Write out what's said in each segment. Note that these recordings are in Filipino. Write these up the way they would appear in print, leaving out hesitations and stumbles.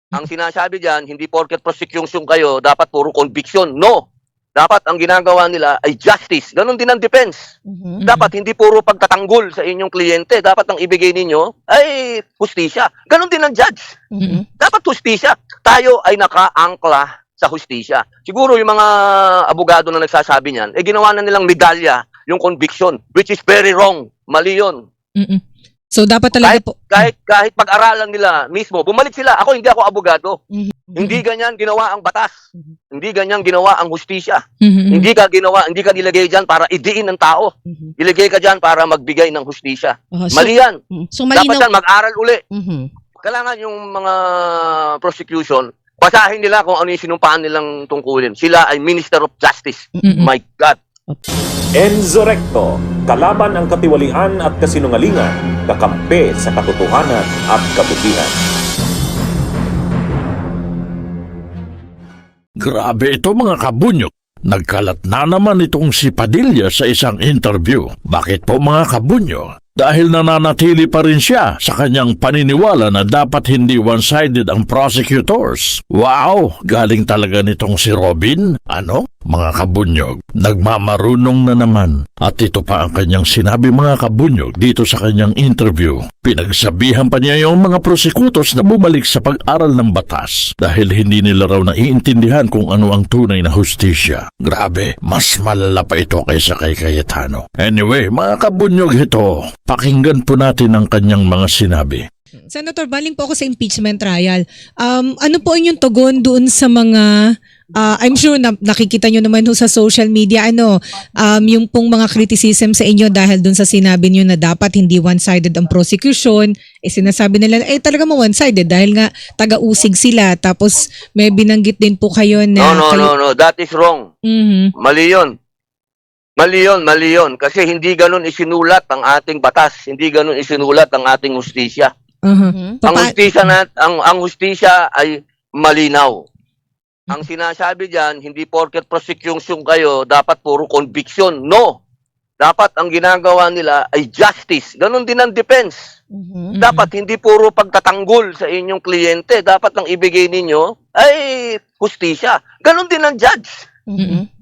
Ang sinasabi diyan, hindi porket prosecution kayo, dapat puro conviction. No. Dapat ang ginagawa nila ay justice. Ganon din ang defense. Dapat hindi puro pagtatanggol sa inyong kliyente. Dapat ang ibigay ninyo ay hustisya. Ganon din ang judge. Dapat hustisya. Tayo ay nakaangkla sa hustisya. Siguro yung mga abogado na nagsasabi niyan, ginawa na nilang medalya yung conviction, which is very wrong. Mali yun. So dapat talaga kahit pag-aralan nila mismo, bumalik sila. Hindi ako abogado. Hindi ganyan ginawa ang batas. Hindi ganyan ginawa ang hustisya. Hindi ka nilagay diyan para idiin ng tao. Ilagay ka diyan para magbigay ng hustisya. Mali yan. So malinaw. Dapat yan mag-aral uli. Kailangan yung mga prosecution, basahin nila kung ano yung sinumpaan nilang tungkulin. Sila ay Minister of Justice. My God. Enzo Recto, kalaban ang katiwalian at kasinungalingan, kakampi sa katotohanan at kabutihan. Grabe ito mga kabunyok. Nagkalat na naman itong si Padilla sa isang interview. Bakit po mga kabunyok? Dahil nananatili pa rin siya sa kanyang paniniwala na dapat hindi one-sided ang prosecutors. Wow! Galing talaga nitong si Robin? Ano? Mga kabunyog, nagmamarunong na naman. At ito pa ang kanyang sinabi mga kabunyog dito sa kanyang interview. Pinagsabihan pa niya yung mga prosecutors na bumalik sa pag-aral ng batas dahil hindi nila raw naiintindihan kung ano ang tunay na hustisya. Grabe, mas malala pa ito kaysa kay Cayetano. Anyway, mga kabunyog ito, pakinggan po natin ang kanyang mga sinabi. Senator, baling po ako sa impeachment trial. Ano po inyong tugon doon sa mga I'm sure na nakikita nyo naman sa social media yung pong mga criticism sa inyo dahil doon sa sinabi nyo na dapat hindi one-sided ang prosecution. Sinasabi nila talaga mo one-sided dahil nga taga-usig sila, tapos may binanggit din po kayo na No, that is wrong. Mali yun kasi hindi ganun isinulat ang ating batas, hindi ganun isinulat ang ating hustisya. Ang hustisya ay malinaw. Ang sinasabi diyan, hindi porket prosecution kayo, dapat puro conviction. No. Dapat ang ginagawa nila ay justice. Ganon din ang defense. Dapat hindi puro pagtatanggol sa inyong kliyente. Dapat ang ibigay ninyo ay hustisya. Ganon din ang judge.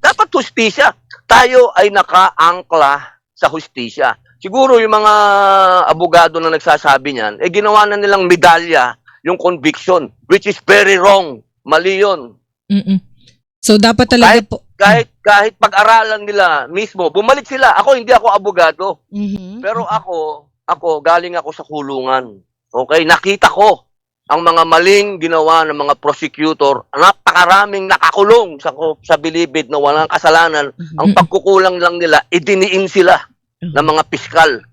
Dapat hustisya. Tayo ay nakaangkla sa hustisya. Siguro yung mga abogado na nagsasabi niyan, ginawa na nilang medalya yung conviction, which is very wrong. Mali yun. So dapat talaga kahit pag-aralan nila mismo, bumalik sila. Hindi ako abogado. Pero ako galing ako sa kulungan. Okay, nakita ko ang mga maling ginawa ng mga prosecutor. Napakaraming nakakulong sa bilibid na walang kasalanan. Ang pagkukulang lang nila, idiniin sila ng mga piskal.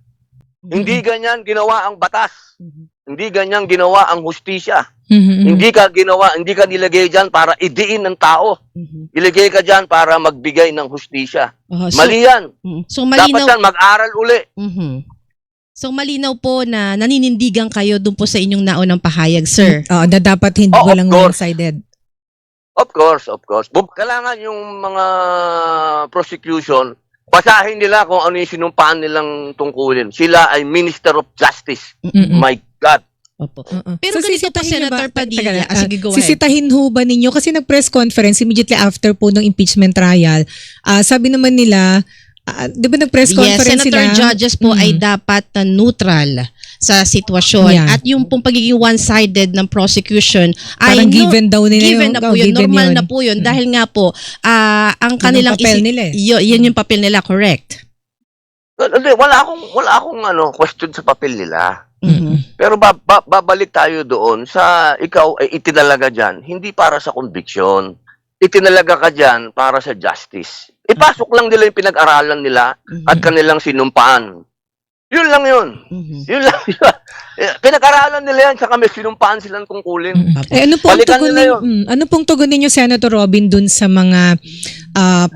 Hindi ganyan ginawa ang batas. Hindi ganyan ginawa ang hustisya. Hindi ka nilagay diyan para idiin ng tao. Ilagay ka diyan para magbigay ng hustisya. Mali yan. So malinaw, dapat yan mag-aral uli. So malinaw po na naninindigan kayo doon po sa inyong naunang pahayag, sir. na dapat hindi walang one-sided. Of course. Kailangan yung mga prosecution, basahin nila kung ano yung sinumpaan nilang tungkulin. Sila ay Minister of Justice. My God. Pero ganito po, Senator Padilla. Sige, go ahead. Sisitahin ho ba ninyo? Kasi nag-press conference immediately after po ng impeachment trial. Sabi naman nila, di ba nag-press conference Senator sila? Judges po ay dapat neutral sa sitwasyon. Yeah. At yung pong pagiging one-sided ng prosecution ay parang given daw nila given na po yun. Normal na po yun. Dahil nga po, ang kanilang papel nila yan yung papel nila, correct? Wala akong question sa papel nila. Pero babalik tayo doon sa ikaw ay itinalaga dyan, hindi para sa conviction. Itinalaga ka dyan para sa justice. Ipasok lang nila yung pinag-aralan nila at kanilang sinumpaan. Yun lang yun. Yun lang yun. Pinag-aralan nila yan, saka may sinumpaan silang tungkulin. Ano pong tugon ninyo, Senator Robin, dun sa mga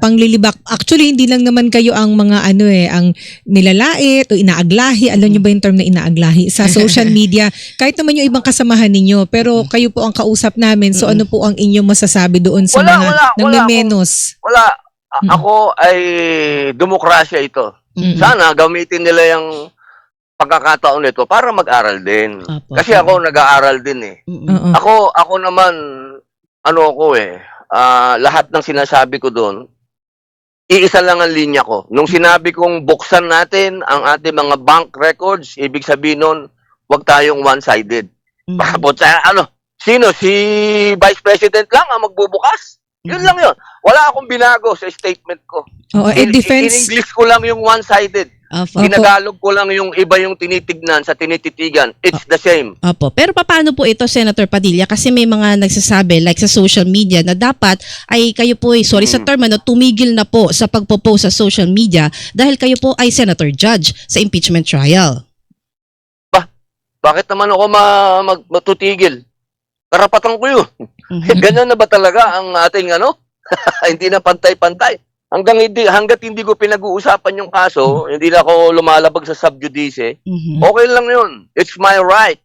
panglilibak? Actually, hindi lang naman kayo ang mga ang nilalait o inaaglahi. Alam nyo ba yung term na inaaglahi? Sa social media, kahit naman yung ibang kasamahan ninyo, pero kayo po ang kausap namin. So ano po ang inyong masasabi doon sa mga nangmemenos? Wala. Ako ay demokrasya ito. Sana gamitin nila yung pagkakataon nito para mag-aral din. Opo. Kasi ako nag-aaral din eh. Mm-mm. Oo. Ako naman, lahat ng sinasabi ko doon, iisa lang ang linya ko. Nung sinabi kong buksan natin ang ating mga bank records, ibig sabihin nun, huwag tayong one-sided. Mm. Sino? Si Vice President lang ang magbubukas? Yun lang yun. Wala akong binago sa statement ko. Oo, In English ko lang yung one-sided. Opo. Ginagalog ko lang yung iba yung tinitignan sa tinititigan. It's the same. Opo. Pero paano po ito, Senator Padilla? Kasi may mga nagsasabi, like sa social media, na dapat ay kayo po ay, sorry sa term, tumigil na po sa pagpo-post sa social media dahil kayo po ay Senator Judge sa impeachment trial. Bakit naman ako matutigil? Karapatan ko yun. Mhm. Ganyan na ba talaga ang ating hindi na pantay-pantay. Hanggat hindi ko pinag-uusapan yung kaso, hindi na ako lumalabag sa subjudice, Mhm. okay lang yun. It's my right.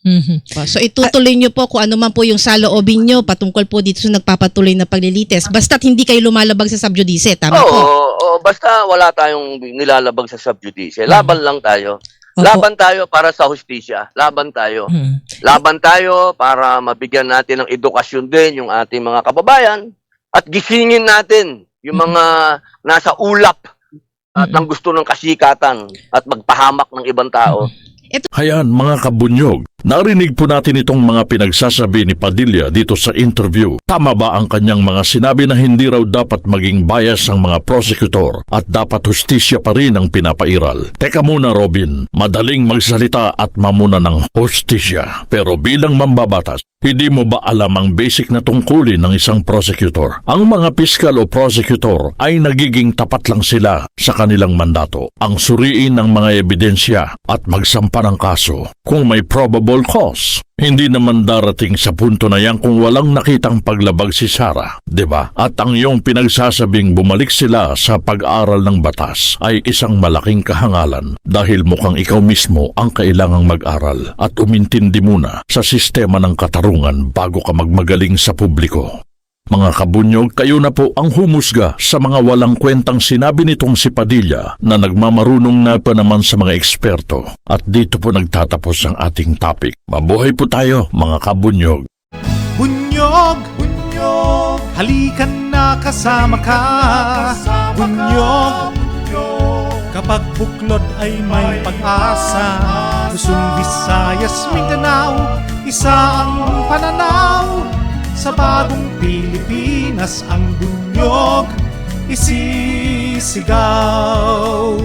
Mhm. So itutuloy nyo po kung ano man po yung saloobin nyo patungkol po dito sa nagpapatuloy na paglilitis. Basta't hindi kayo lumalabag sa subjudice. Tama po? Oo, basta wala tayong nilalabag sa subjudice. Laban lang tayo. Opo. Laban tayo para sa hustisya. Laban tayo. Mhm. Laban tayo para mabigyan natin ng edukasyon din yung ating mga kababayan at gisingin natin yung mga nasa ulap at ang gusto ng kasikatan at magpahamak ng ibang tao. Hayan mga kabunyog, narinig po natin itong mga pinagsasabi ni Padilla dito sa interview. Tama ba ang kanyang mga sinabi na hindi raw dapat maging bias ang mga prosecutor at dapat hustisya pa rin ang pinapairal? Teka muna Robin, madaling magsalita at mamuna ng hustisya. Pero bilang mambabatas, hindi mo ba alam ang basic na tungkulin ng isang prosecutor? Ang mga piskal o prosecutor ay nagiging tapat lang sila sa kanilang mandato. Ang suriin ng mga ebidensya at magsampa ng kaso kung may probable cause. Hindi naman darating sa punto na yan kung walang nakitang paglabag si Sara, di ba? At ang iyong pinagsasabing bumalik sila sa pag-aral ng batas ay isang malaking kahangalan dahil mukhang ikaw mismo ang kailangang mag-aral at umintindi muna sa sistema ng katarungan bago ka magmagaling sa publiko. Mga kabunyog, kayo na po ang humusga sa mga walang kwentang sinabi nitong si Padilla na nagmamarunong na pa naman sa mga eksperto. At dito po nagtatapos ang ating topic. Mabuhay po tayo, mga kabunyog. Bunyog, bunyog, halikan na kasama ka. Bunyog, kapag buklod ay may pag-asa. Luzon, Visayas, Mindanao, isa ang pananaw. Sa bagong Pilipinas ang bunyog isisigaw.